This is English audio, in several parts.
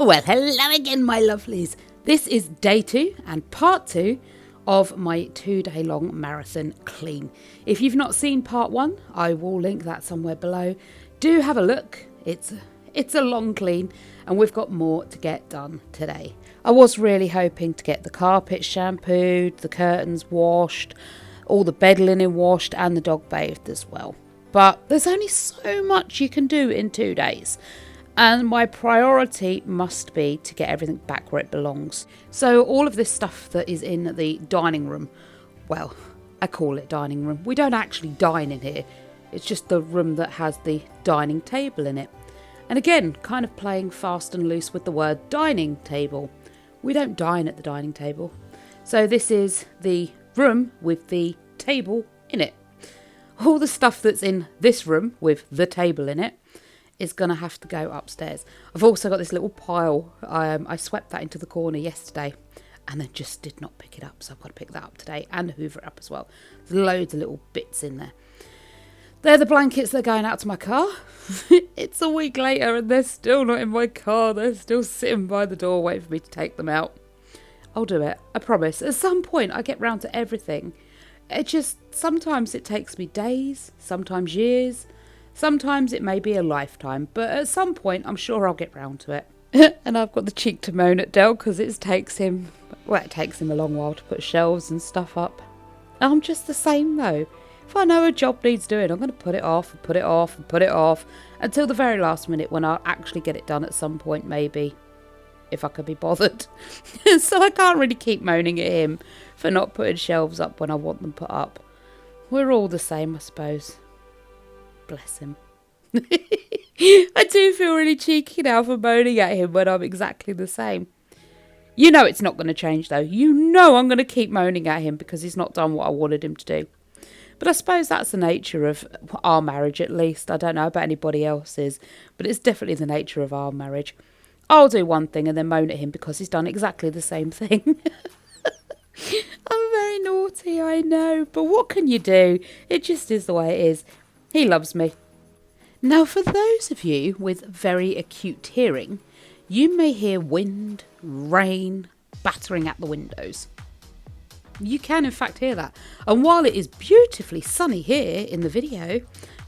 Well, hello again, my lovelies. This is day 2 and part 2 of my 2-day long marathon clean. If you've not seen part 1, I will link that somewhere below. Do have a look. It's a long clean and we've got more to get done today. I was really hoping to get the carpet shampooed, the curtains washed, all the bed linen washed and the dog bathed as well. But there's only so much you can do in 2 days. And my priority must be to get everything back where it belongs. So all of this stuff that is in the dining room, well, I call it dining room. We don't actually dine in here. It's just the room that has the dining table in it. And again, kind of playing fast and loose with the word dining table. We don't dine at the dining table. So this is the room with the table in it. All the stuff that's in this room with the table in it is going to have to go upstairs. I've also got this little pile. I swept that into the corner yesterday and then just did not pick it up. So I've got to pick that up today and hoover it up as well. There's loads of little bits in there. They're the blankets that are going out to my car. It's a week later and they're still not in my car. They're still sitting by the door waiting for me to take them out. I'll do it. I promise. At some point I get round to everything. Sometimes it takes me days, sometimes years. Sometimes it may be a lifetime, but at some point I'm sure I'll get round to it. And I've got the cheek to moan at Del because it takes him a long while to put shelves and stuff up. I'm just the same though. If I know a job needs doing, I'm going to put it off and put it off and put it off until the very last minute when I'll actually get it done at some point maybe, if I could be bothered. So I can't really keep moaning at him for not putting shelves up when I want them put up. We're all the same, I suppose. Bless him. I do feel really cheeky now for moaning at him when I'm exactly the same. You know it's not going to change though. You know I'm going to keep moaning at him because he's not done what I wanted him to do. But I suppose that's the nature of our marriage at least. I don't know about anybody else's, but it's definitely the nature of our marriage. I'll do one thing and then moan at him because he's done exactly the same thing. I'm very naughty, I know, but what can you do? It just is the way it is. He loves me. Now, for those of you with very acute hearing, you may hear wind, rain, battering at the windows. You can, in fact, hear that. And while it is beautifully sunny here in the video,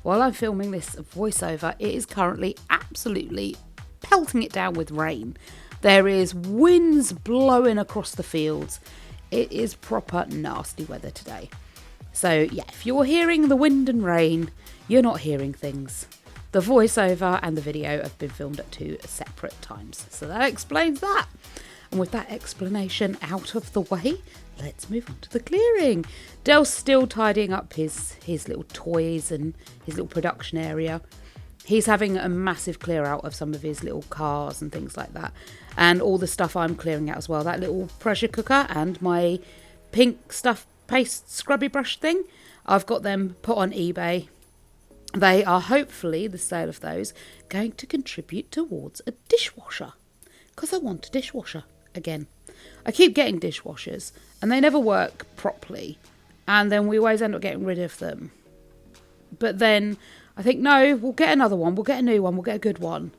while I'm filming this voiceover, it is currently absolutely pelting it down with rain. There is winds blowing across the fields. It is proper nasty weather today. So, yeah, if you're hearing the wind and rain, you're not hearing things. The voiceover and the video have been filmed at 2 separate times. So that explains that. And with that explanation out of the way, let's move on to the clearing. Del's still tidying up his little toys and his little production area. He's having a massive clear out of some of his little cars and things like that. And all the stuff I'm clearing out as well. That little pressure cooker and my pink stuff paste scrubby brush thing. I've got them put on eBay. They are hopefully, the sale of those, going to contribute towards a dishwasher. Because I want a dishwasher again. I keep getting dishwashers and they never work properly. And then we always end up getting rid of them. But then I think, no, we'll get another one. We'll get a new one. We'll get a good one.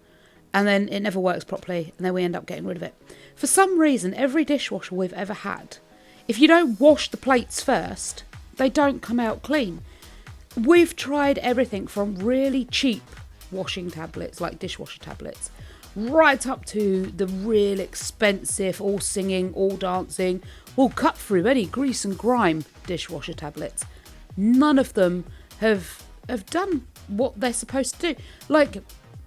And then it never works properly. And then we end up getting rid of it. For some reason, every dishwasher we've ever had, if you don't wash the plates first, they don't come out clean. We've tried everything from really cheap washing tablets, like dishwasher tablets, right up to the real expensive, all singing, all dancing, all cut through any grease and grime dishwasher tablets. None of them have done what they're supposed to do. Like,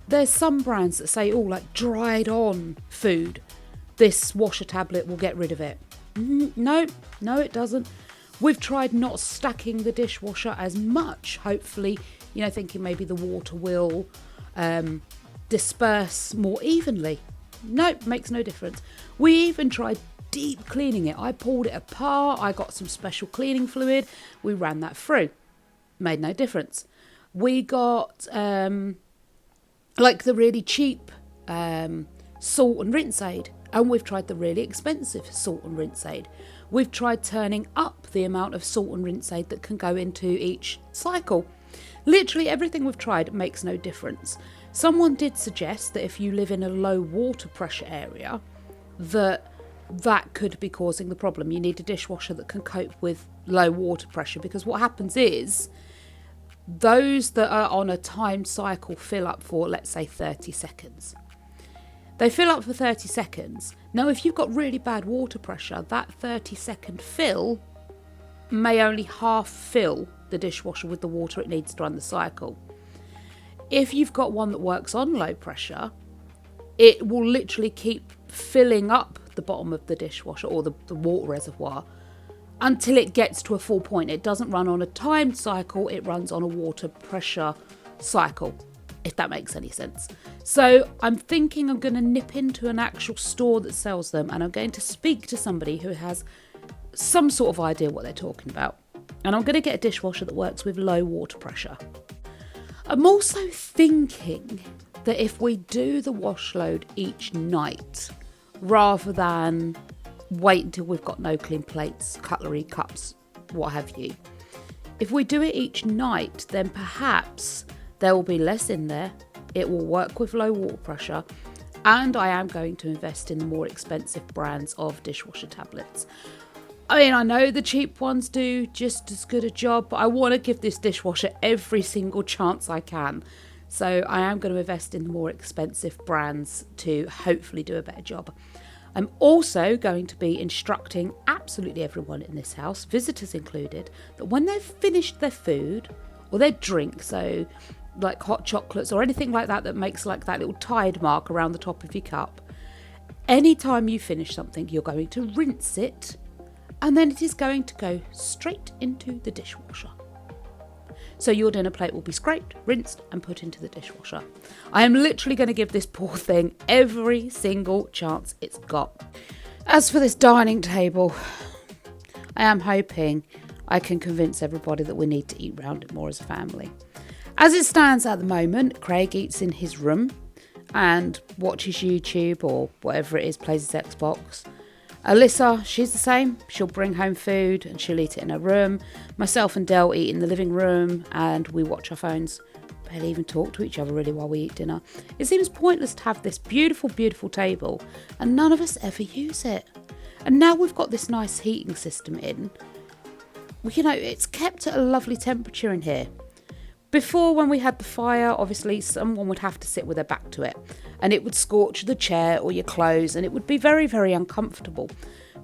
there's some brands that say, like dried on food, this washer tablet will get rid of it. No, it doesn't. We've tried not stacking the dishwasher as much, hopefully, thinking maybe the water will disperse more evenly. Nope, makes no difference. We even tried deep cleaning it. I pulled it apart, I got some special cleaning fluid, we ran that through. Made no difference. We got like the really cheap salt and rinse aid, and we've tried the really expensive salt and rinse aid. We've tried turning up the amount of salt and rinse aid that can go into each cycle. Literally everything we've tried makes no difference. Someone did suggest that if you live in a low water pressure area, that could be causing the problem. You need a dishwasher that can cope with low water pressure, because what happens is those that are on a timed cycle fill up for, let's say, 30 seconds. They fill up for 30 seconds. Now, if you've got really bad water pressure, that 30-second fill may only half fill the dishwasher with the water it needs to run the cycle. If you've got one that works on low pressure, it will literally keep filling up the bottom of the dishwasher or the water reservoir until it gets to a full point. It doesn't run on a timed cycle, it runs on a water pressure cycle, if that makes any sense. So I'm thinking I'm going to nip into an actual store that sells them, and I'm going to speak to somebody who has some sort of idea what they're talking about. And I'm going to get a dishwasher that works with low water pressure. I'm also thinking that if we do the wash load each night, rather than wait until we've got no clean plates, cutlery, cups, what have you, if we do it each night, then perhaps there will be less in there, it will work with low water pressure, and I am going to invest in the more expensive brands of dishwasher tablets. I mean, I know the cheap ones do just as good a job, but I want to give this dishwasher every single chance I can. So I am going to invest in the more expensive brands to hopefully do a better job. I'm also going to be instructing absolutely everyone in this house, visitors included, that when they've finished their food or their drink, so like hot chocolates or anything like that that makes like that little tide mark around the top of your cup, anytime you finish something, you're going to rinse it, and then it is going to go straight into the dishwasher. So your dinner plate will be scraped, rinsed, and put into the dishwasher. I am literally going to give this poor thing every single chance it's got. As for this dining table, I am hoping I can convince everybody that we need to eat round it more as a family. As it stands at the moment, Craig eats in his room and watches YouTube or whatever it is, plays his Xbox. Alyssa, she's the same. She'll bring home food and she'll eat it in her room. Myself and Del eat in the living room and we watch our phones. Barely even talk to each other really while we eat dinner. It seems pointless to have this beautiful, beautiful table and none of us ever use it. And now we've got this nice heating system in, you know, it's kept at a lovely temperature in here. Before, when we had the fire, obviously someone would have to sit with their back to it and it would scorch the chair or your clothes and it would be very, very uncomfortable.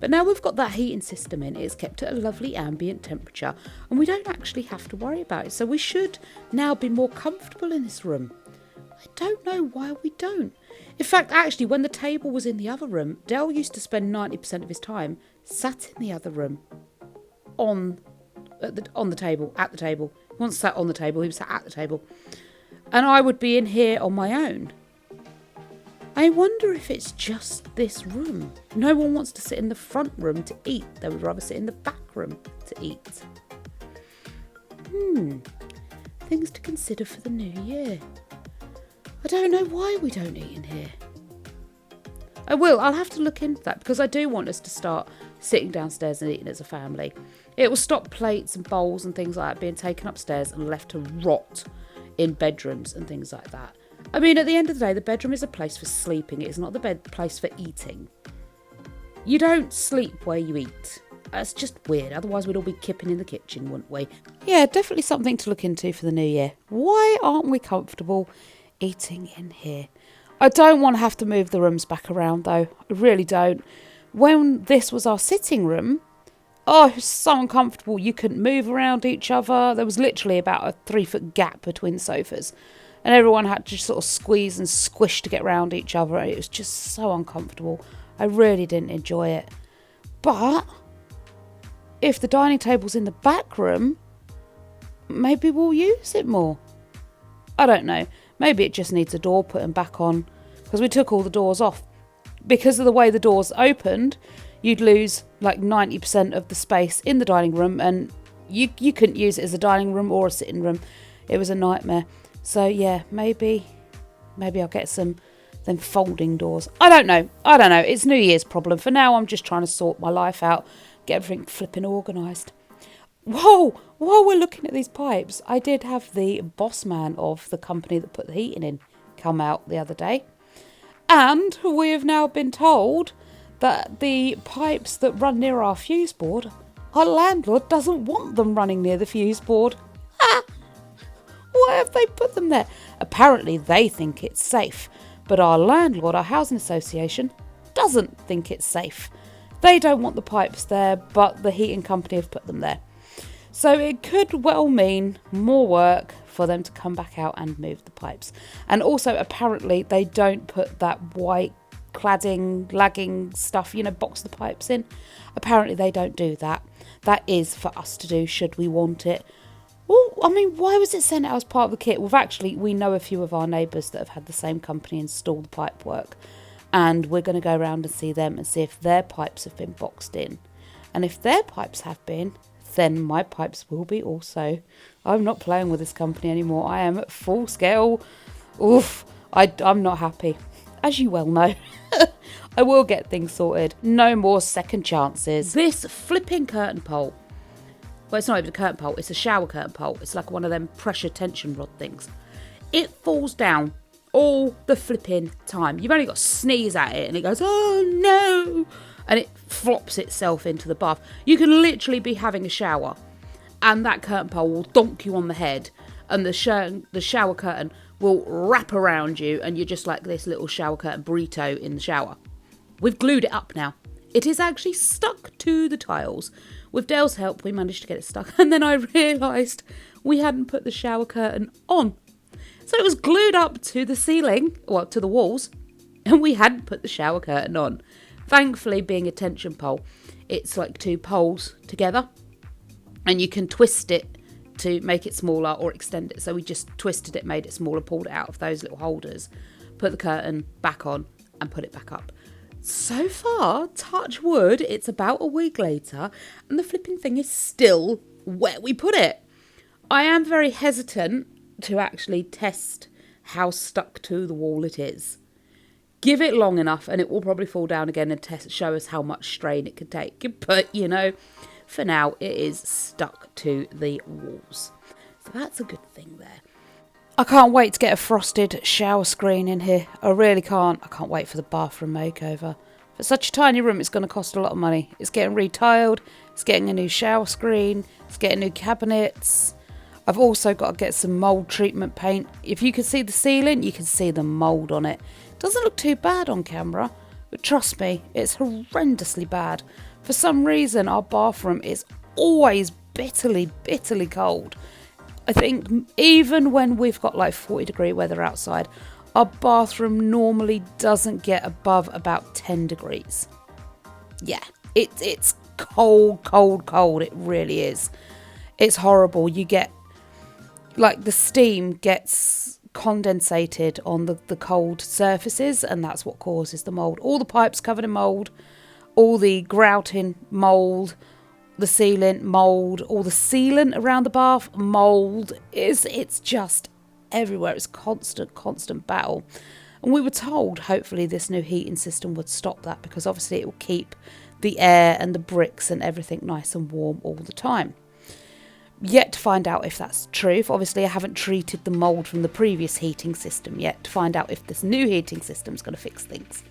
But now we've got that heating system in, it's kept at a lovely ambient temperature and we don't actually have to worry about it. So we should now be more comfortable in this room. I don't know why we don't. In fact, actually, when the table was in the other room, Del used to spend 90% of his time sat in the other room at the table. He once sat on the table, he was sat at the table. And I would be in here on my own. I wonder if it's just this room. No one wants to sit in the front room to eat. They would rather sit in the back room to eat. Things to consider for the new year. I don't know why we don't eat in here. I'll have to look into that because I do want us to start sitting downstairs and eating as a family. It will stop plates and bowls and things like that being taken upstairs and left to rot in bedrooms and things like that. I mean, at the end of the day, the bedroom is a place for sleeping. It is not the place for eating. You don't sleep where you eat. That's just weird. Otherwise, we'd all be kipping in the kitchen, wouldn't we? Yeah, definitely something to look into for the new year. Why aren't we comfortable eating in here? I don't want to have to move the rooms back around, though. I really don't. When this was our sitting room, it was so uncomfortable. You couldn't move around each other. There was literally about a 3-foot gap between sofas. And everyone had to sort of squeeze and squish to get around each other. It was just so uncomfortable. I really didn't enjoy it. But if the dining table's in the back room, maybe we'll use it more. I don't know. Maybe it just needs a door putting back on because we took all the doors off. Because of the way the doors opened, you'd lose like 90% of the space in the dining room and you couldn't use it as a dining room or a sitting room. It was a nightmare. So yeah, maybe I'll get them folding doors. I don't know. It's New Year's problem. For now, I'm just trying to sort my life out, get everything flipping organised. Whoa, while we're looking at these pipes, I did have the boss man of the company that put the heating in come out the other day. And we have now been told that the pipes that run near our fuse board, our landlord doesn't want them running near the fuse board. Why have they put them there? Apparently they think it's safe, but our landlord, our housing association, doesn't think it's safe. They don't want the pipes there, but the heating company have put them there. So it could well mean more work for them to come back out and move the pipes. And also apparently they don't put that white cladding, lagging stuff, box the pipes in. Apparently they don't do that. That is for us to do should we want it. Well, I mean, why was it sent out as part of the kit? Well, actually, we know a few of our neighbours that have had the same company install the pipe work. And we're going to go around and see them and see if their pipes have been boxed in. And if their pipes have been, then my pipes will be also. I'm not playing with this company anymore. I am at full scale. Oof, I'm not happy. As you well know. I will get things sorted. No more second chances. This flipping curtain pole. Well, it's not even a curtain pole. It's a shower curtain pole. It's like one of them pressure tension rod things. It falls down all the flipping time. You've only got to sneeze at it and it goes, oh no, and it flops itself into the bath. You can literally be having a shower and that curtain pole will donk you on the head and the shower curtain will wrap around you and you're just like this little shower curtain burrito in the shower. We've glued it up now. It is actually stuck to the tiles. With Dale's help, we managed to get it stuck. And then I realised we hadn't put the shower curtain on. So it was glued up to the ceiling, well, to the walls, and we hadn't put the shower curtain on. Thankfully, being a tension pole, it's like two poles together, and you can twist it to make it smaller or extend it. So we just twisted it, made it smaller, pulled it out of those little holders, put the curtain back on, and put it back up. So far, touch wood, it's about a week later, and the flipping thing is still where we put it. I am very hesitant to actually test how stuck to the wall it is. Give it long enough and it will probably fall down again and show us how much strain it could take. But, for now it is stuck to the walls. So that's a good thing there. I can't wait to get a frosted shower screen in here. I really can't. I can't wait for the bathroom makeover. For such a tiny room, it's going to cost a lot of money. It's getting retiled. It's getting a new shower screen. It's getting new cabinets. I've also got to get some mould treatment paint. If you can see the ceiling, you can see the mould on it. Doesn't look too bad on camera, but trust me, it's horrendously bad. For some reason, our bathroom is always bitterly cold. I think even when we've got like 40-degree weather outside, our bathroom normally doesn't get above about 10 degrees. Yeah, it's cold. It really is. It's horrible. You get, like, the steam gets condensated on the cold surfaces, and that's what causes the mould. All the pipes covered in mould, all the grouting mould, the sealant mould, all the sealant around the bath mould. It's just everywhere. It's constant battle. And we were told hopefully this new heating system would stop that, because obviously it will keep the air and the bricks and everything nice and warm all the time. Yet to find out if that's true. Obviously I haven't treated the mould from the previous heating system yet to find out if this new heating system is going to fix things.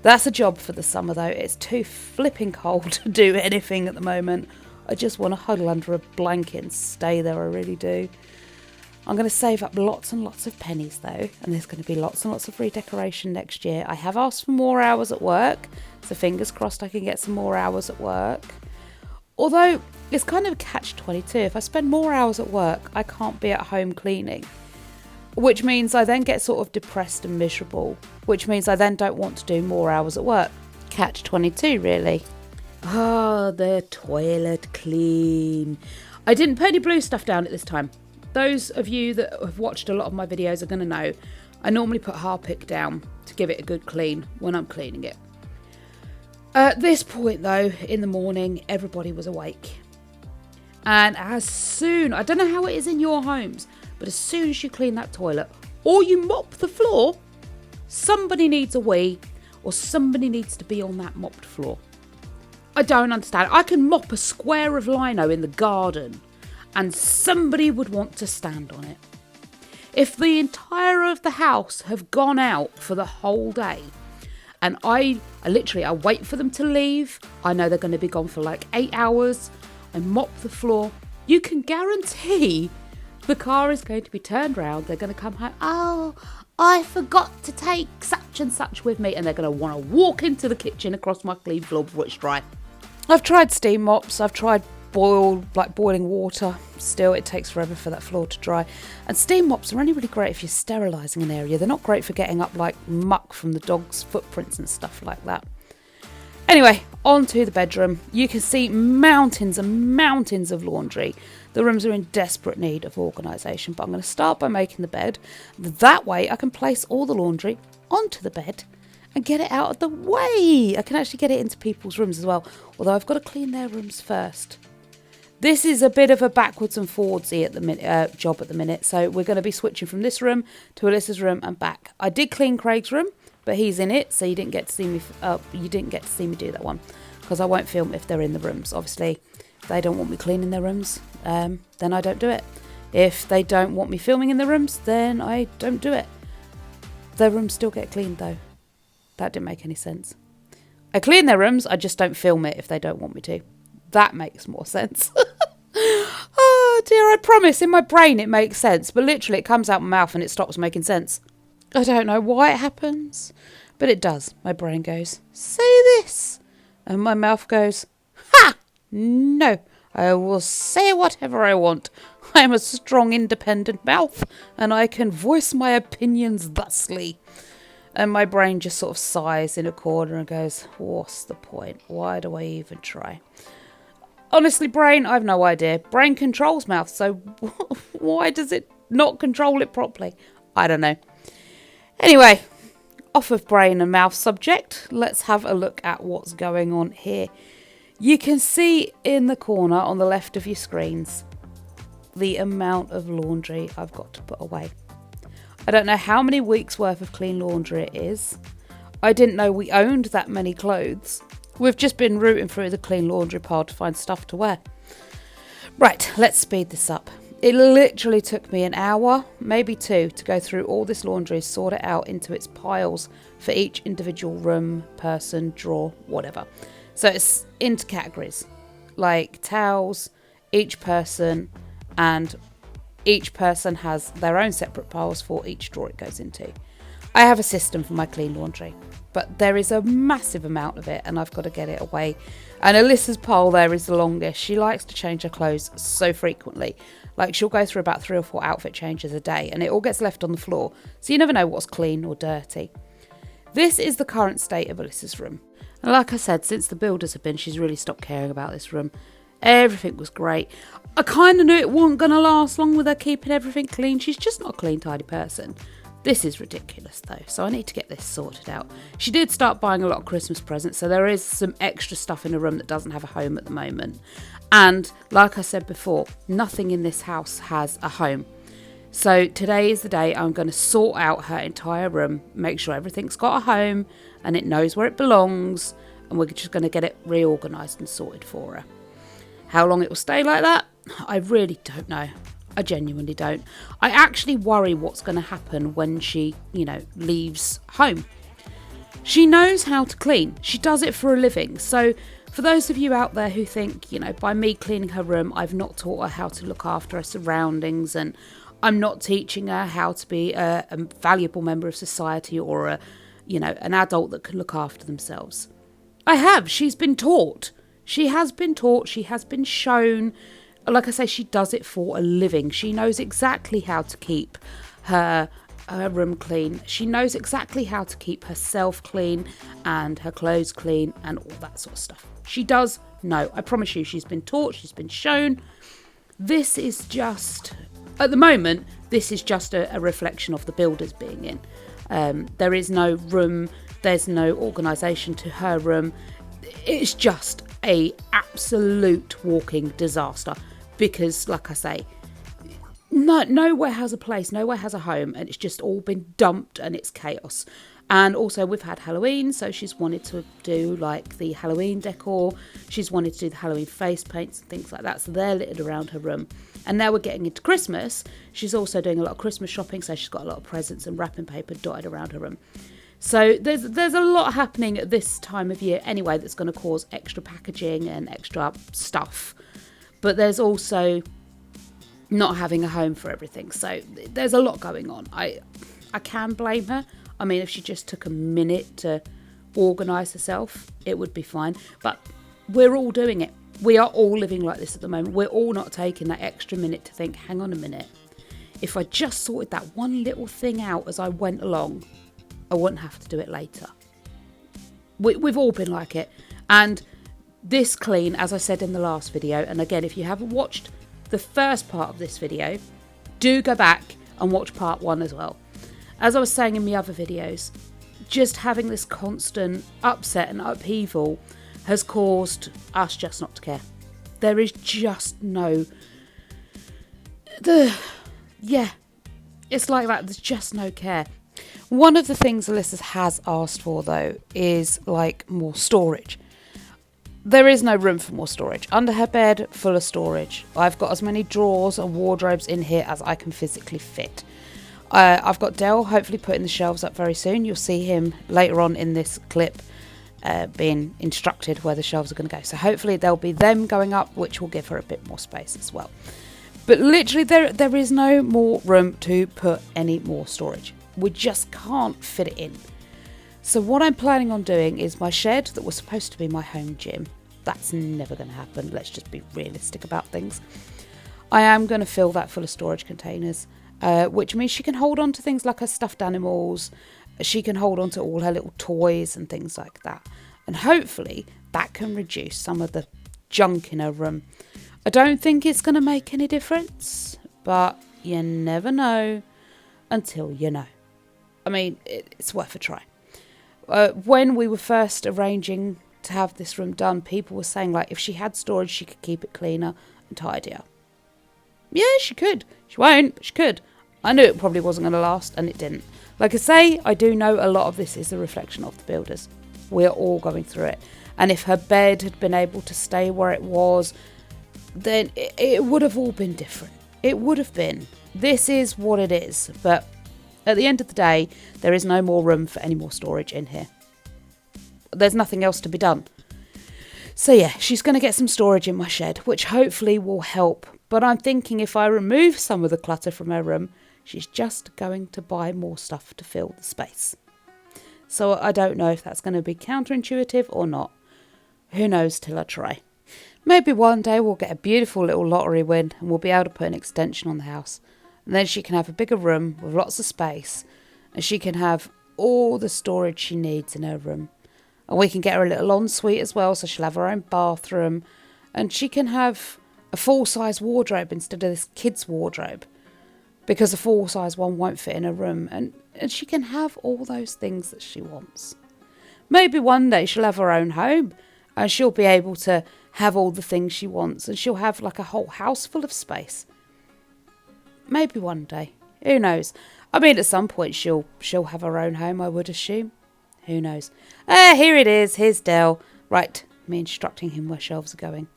That's a job for the summer though. It's too flipping cold to do anything at the moment. I just want to huddle under a blanket and stay there, I really do. I'm going to save up lots and lots of pennies though, and there's going to be lots and lots of redecoration next year. I have asked for more hours at work, so fingers crossed I can get some more hours at work. Although it's kind of a catch-22. If I spend more hours at work, I can't be at home cleaning, which means I then get sort of depressed and miserable, which means I then don't want to do more hours at work. Catch-22 really. The toilet clean. I didn't put any blue stuff down at this time. Those of you that have watched a lot of my videos are going to know I normally put Harpic down to give it a good clean when I'm cleaning it. At this point though, in the morning, everybody was awake. And as soon, I don't know how it is in your homes, but as soon as you clean that toilet or you mop the floor, somebody needs a wee or somebody needs to be on that mopped floor. I don't understand. I can mop a square of lino in the garden and somebody would want to stand on it. If the entire of the house have gone out for the whole day and I wait for them to leave, I know they're going to be gone for like 8 hours, I mop the floor, you can guarantee the car is going to be turned round, they're going to come home, oh, I forgot to take such and such with me, and they're going to want to walk into the kitchen across my clean floor before it's dry. I've tried steam mops, I've tried boiling water. Still, it takes forever for that floor to dry. And steam mops are only really great if you're sterilising an area. They're not great for getting up like muck from the dog's footprints and stuff like that. Anyway, on to the bedroom. You can see mountains and mountains of laundry. The rooms are in desperate need of organisation, but I'm going to start by making the bed. That way I can place all the laundry onto the bed and get it out of the way. I can actually get it into people's rooms as well, although I've got to clean their rooms first. This is a bit of a backwards and forwardsy at the minute, job at the minute, so we're going to be switching from this room to Alyssa's room and back. I did clean Craig's room, but he's in it, so you didn't get to see me. You didn't get to see me do that one because I won't film if they're in the rooms. Obviously, if they don't want me cleaning their rooms, then I don't do it. If they don't want me filming in the rooms, then I don't do it. Their rooms still get cleaned though. That didn't make any sense. I clean their rooms, I just don't film it if they don't want me to. That makes more sense. Oh dear, I promise in my brain it makes sense, but literally it comes out my mouth and it stops making sense. I don't know why it happens, but it does. My brain goes, say this. And my mouth goes, ha! No, I will say whatever I want. I am a strong, independent mouth, and I can voice my opinions thusly. And my brain just sort of sighs in a corner and goes, what's the point? Why do I even try? Honestly, brain, I've no idea. Brain controls mouth, so why does it not control it properly? I don't know. Anyway, off of brain and mouth subject, let's have a look at what's going on here. You can see in the corner on the left of your screens the amount of laundry I've got to put away. I don't know how many weeks worth of clean laundry it is. I didn't know we owned that many clothes. We've just been rooting through the clean laundry pile to find stuff to wear. Right, let's speed this up. It literally took me an hour, maybe 2, to go through all this laundry, sort it out into its piles for each individual room, person, drawer, whatever. So it's into categories, like towels, each person, and each person has their own separate piles for each drawer it goes into. I have a system for my clean laundry, but there is a massive amount of it and I've got to get it away. And Alyssa's pile there is the longest. She likes to change her clothes so frequently. Like she'll go through about 3 or 4 outfit changes a day and it all gets left on the floor. So you never know what's clean or dirty. This is the current state of Alyssa's room. And like I said, since the builders have been, she's really stopped caring about this room. Everything was great. I kind of knew it wasn't going to last long with her keeping everything clean. She's just not a clean, tidy person. This is ridiculous though, so I need to get this sorted out. She did start buying a lot of Christmas presents, so there is some extra stuff in a room that doesn't have a home at the moment. And like I said before, nothing in this house has a home. So today is the day I'm going to sort out her entire room, make sure everything's got a home and it knows where it belongs, and we're just going to get it reorganised and sorted for her. How long it will stay like that, I really don't know. I genuinely don't. I actually worry what's going to happen when she, leaves home. She knows how to clean. She does it for a living. So for those of you out there who think, by me cleaning her room, I've not taught her how to look after her surroundings and I'm not teaching her how to be a valuable member of society or an adult that can look after themselves. I have. She's been taught. She has been taught. She has been shown. Like I say, she does it for a living. She knows exactly how to keep her room clean. She knows exactly how to keep herself clean and her clothes clean and all that sort of stuff. She does know. I promise you, she's been taught, she's been shown. This is just, at the moment, this is just a reflection of the builders being in. There is no room, there's no organisation to her room. It's just a absolute walking disaster because, like I say, nowhere has a place, nowhere has a home, and it's just all been dumped and it's chaos. And also we've had Halloween, so she's wanted to do like the Halloween decor. She's wanted to do the Halloween face paints and things like that. So they're littered around her room. And now we're getting into Christmas. She's also doing a lot of Christmas shopping, so she's got a lot of presents and wrapping paper dotted around her room. So there's a lot happening at this time of year anyway that's going to cause extra packaging and extra stuff. But there's also not having a home for everything. So there's a lot going on. I can blame her. I mean, if she just took a minute to organise herself, it would be fine. But we're all doing it. We are all living like this at the moment. We're all not taking that extra minute to think, hang on a minute. If I just sorted that one little thing out as I went along, I wouldn't have to do it later. We've all been like it. And this clean, as I said in the last video, and again, if you haven't watched the first part of this video, do go back and watch part 1 as well. As I was saying in my other videos, just having this constant upset and upheaval has caused us just not to care. There is just no... It's like that. There's just no care. One of the things Alyssa has asked for, though, is like more storage. There is no room for more storage. Under her bed, full of storage. I've got as many drawers and wardrobes in here as I can physically fit. I've got Dell hopefully putting the shelves up very soon. You'll see him later on in this clip being instructed where the shelves are going to go. So hopefully there'll be them going up, which will give her a bit more space as well. But literally there is no more room to put any more storage. We just can't fit it in. So what I'm planning on doing is my shed that was supposed to be my home gym. That's never going to happen. Let's just be realistic about things. I am going to fill that full of storage containers, which means she can hold on to things like her stuffed animals. She can hold on to all her little toys and things like that. And hopefully that can reduce some of the junk in her room. I don't think it's going to make any difference, but you never know until you know. I mean, it's worth a try. When we were first arranging to have this room done, people were saying like if she had storage, she could keep it cleaner and tidier. Yeah, she could. She won't, but she could. I knew it probably wasn't going to last, and it didn't. Like I say, I do know a lot of this is a reflection of the builders. We're all going through it. And if her bed had been able to stay where it was, then it would have all been different. It would have been. This is what it is. But at the end of the day, there is no more room for any more storage in here. There's nothing else to be done. So yeah, she's going to get some storage in my shed, which hopefully will help. But I'm thinking if I remove some of the clutter from her room, she's just going to buy more stuff to fill the space. So I don't know if that's going to be counterintuitive or not. Who knows till I try. Maybe one day we'll get a beautiful little lottery win and we'll be able to put an extension on the house. And then she can have a bigger room with lots of space. And she can have all the storage she needs in her room. And we can get her a little ensuite as well, so she'll have her own bathroom. And she can have a full-size wardrobe instead of this kid's wardrobe. Because a full-size one won't fit in her room. And she can have all those things that she wants. Maybe one day she'll have her own home. And she'll be able to have all the things she wants. And she'll have like a whole house full of space. Maybe one day. Who knows? I mean, at some point she'll have her own home, I would assume. Who knows? Here it is. Here's Dell. Right, me instructing him where shelves are going.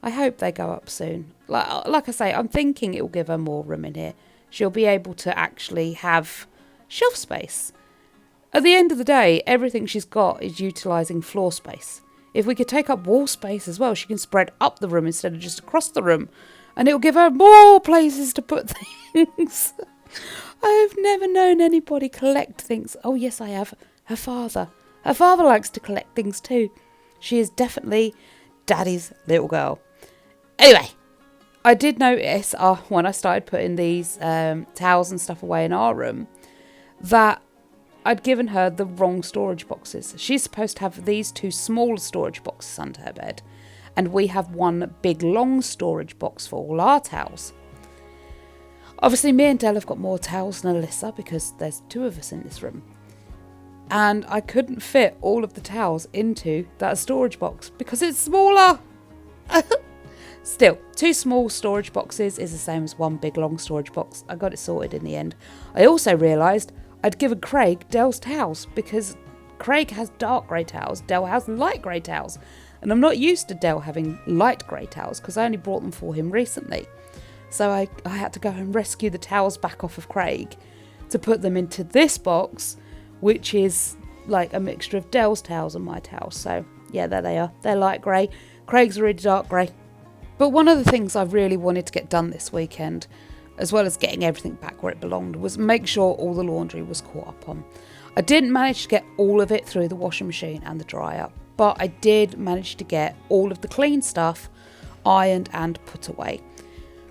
I hope they go up soon. Like I say, I'm thinking it will give her more room in here. She'll be able to actually have shelf space. At the end of the day, everything she's got is utilising floor space. If we could take up wall space as well, she can spread up the room instead of just across the room. And it'll give her more places to put things. I've never known anybody collect things. Oh, yes, I have. Her father. Her father likes to collect things too. She is definitely Daddy's little girl. Anyway, I did notice when I started putting these towels and stuff away in our room that I'd given her the wrong storage boxes. She's supposed to have these 2 small storage boxes under her bed. And we have one big long storage box for all our towels. Obviously, me and Dell have got more towels than Alyssa because there's 2 of us in this room. And I couldn't fit all of the towels into that storage box because it's smaller. Still, 2 small storage boxes is the same as one big long storage box. I got it sorted in the end. I also realised I'd given Craig Dell's towels because Craig has dark grey towels, Dell has light grey towels. And I'm not used to Dell having light grey towels because I only brought them for him recently. So I had to go and rescue the towels back off of Craig to put them into this box, which is like a mixture of Dell's towels and my towels. So yeah, there they are. They're light grey. Craig's already dark grey. But one of the things I really wanted to get done this weekend, as well as getting everything back where it belonged, was make sure all the laundry was caught up on. I didn't manage to get all of it through the washing machine and the dryer, but I did manage to get all of the clean stuff ironed and put away.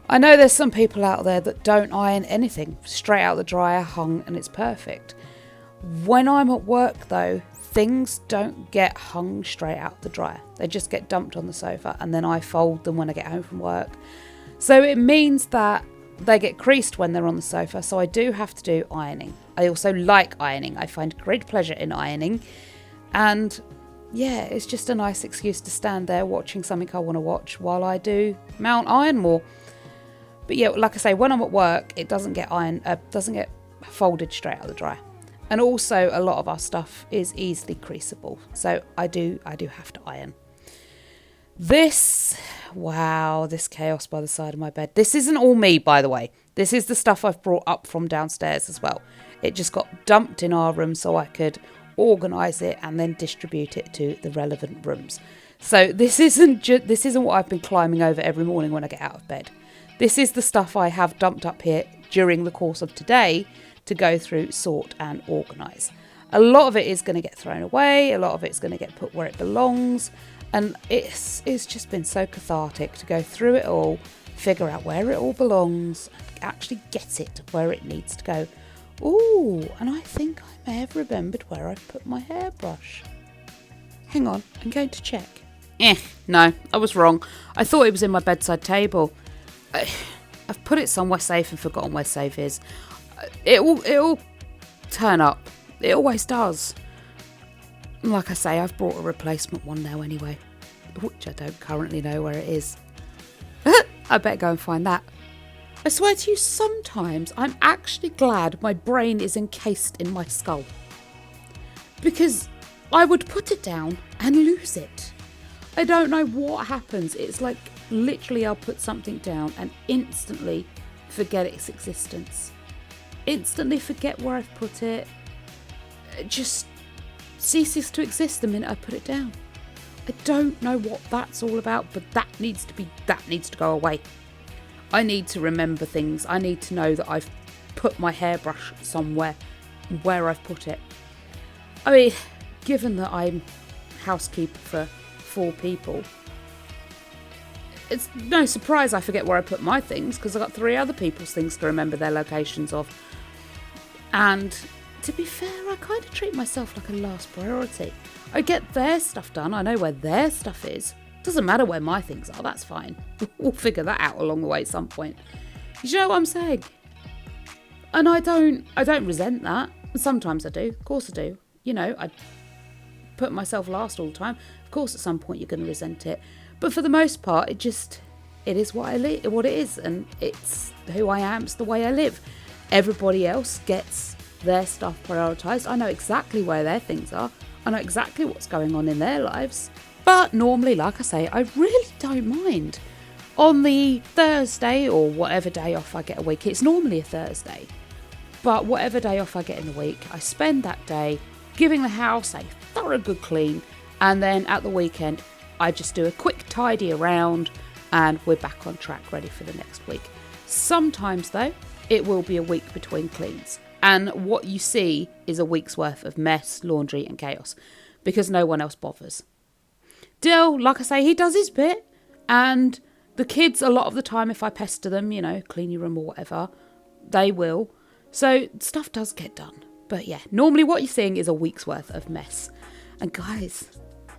I know there's some people out there that don't iron anything, straight out the dryer, hung, and it's perfect. When I'm at work though, things don't get hung straight out the dryer. They just get dumped on the sofa and then I fold them when I get home from work. So it means that they get creased when they're on the sofa, so I do have to do ironing. I also like ironing. I find great pleasure in ironing. And yeah, it's just a nice excuse to stand there watching something I want to watch while I do Mount Iron more. But yeah, like I say, when I'm at work, it doesn't get folded straight out the dryer. And also a lot of our stuff is easily creasable. So I do have to iron. This chaos by the side of my bed. This isn't all me, by the way. This is the stuff I've brought up from downstairs as well. It just got dumped in our room so I could organise it and then distribute it to the relevant rooms. So this isn't what I've been climbing over every morning when I get out of bed. This is the stuff I have dumped up here during the course of today to go through, sort and organise. A lot of it is going to get thrown away. A lot of it's going to get put where it belongs. And it's just been so cathartic to go through it all, figure out where it all belongs, and actually get it where it needs to go. Ooh, and I think I may have remembered where I put my hairbrush. Hang on, I'm going to check. No, I was wrong. I thought it was in my bedside table. I've put it somewhere safe and forgotten where safe is. It'll turn up. It always does. Like I say, I've brought a replacement one now anyway, which I don't currently know where it is. I better go and find that. I swear to you, sometimes I'm actually glad my brain is encased in my skull. Because I would put it down and lose it. I don't know what happens. It's like literally I'll put something down and instantly forget its existence. Instantly forget where I've put it. It just ceases to exist the minute I put it down. I don't know what that's all about, but that needs to go away. I need to remember things. I need to know that I've put my hairbrush somewhere, where I've put it. I mean, given that I'm housekeeper for 4 people, it's no surprise I forget where I put my things because I've got 3 other people's things to remember their locations of. And to be fair, I kind of treat myself like a last priority. I get their stuff done. I know where their stuff is. Doesn't matter where my things are. That's fine. We'll figure that out along the way at some point. You know what I'm saying? And I don't resent that. Sometimes I do. Of course I do. You know, I put myself last all the time. Of course, at some point you're going to resent it. But for the most part, it is what it is, and it's who I am. It's the way I live. Everybody else gets their stuff prioritised. I know exactly where their things are. I know exactly what's going on in their lives. But normally, like I say, I really don't mind. On the Thursday or whatever day off I get a week, it's normally a Thursday. But whatever day off I get in the week, I spend that day giving the house a thorough good clean. And then at the weekend, I just do a quick tidy around and we're back on track, ready for the next week. Sometimes, though, it will be a week between cleans. And what you see is a week's worth of mess, laundry and chaos because no one else bothers. Dill, like I say, he does his bit. And the kids, a lot of the time, if I pester them, you know, clean your room or whatever, they will. So stuff does get done. But yeah, normally what you're seeing is a week's worth of mess. And guys,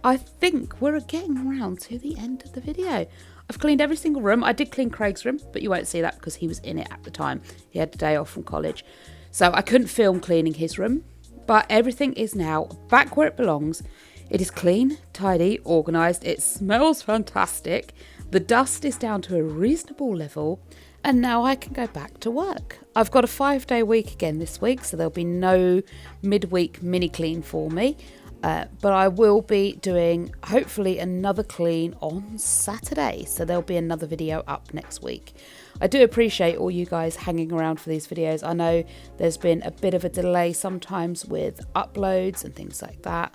I think we're getting around to the end of the video. I've cleaned every single room. I did clean Craig's room, but you won't see that because he was in it at the time. He had a day off from college. So I couldn't film cleaning his room. But everything is now back where it belongs. It is clean, tidy, organised. It smells fantastic. The dust is down to a reasonable level. And now I can go back to work. I've got a 5-day week again this week, so there'll be no midweek mini clean for me. But I will be doing hopefully another clean on Saturday, so there'll be another video up next week. I do appreciate all you guys hanging around for these videos. I know there's been a bit of a delay sometimes with uploads and things like that,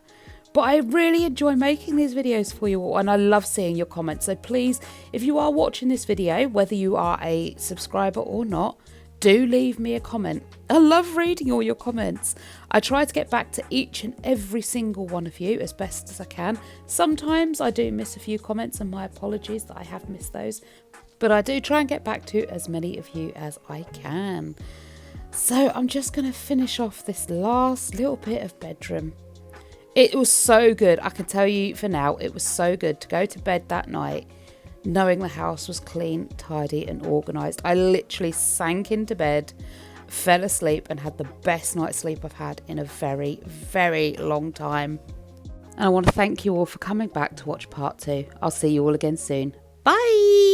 but I really enjoy making these videos for you all, and I love seeing your comments. So please, if you are watching this video, whether you are a subscriber or not, do leave me a comment. I love reading all your comments. I try to get back to each and every single one of you as best as I can. Sometimes I do miss a few comments, and my apologies that I have missed those, but I do try and get back to as many of you as I can. So I'm just going to finish off this last little bit of bedroom. It was so good. I can tell you for now, it was so good to go to bed that night knowing the house was clean, tidy and organised. I literally sank into bed, fell asleep and had the best night's sleep I've had in a very, very long time. And I want to thank you all for coming back to watch part 2. I'll see you all again soon. Bye!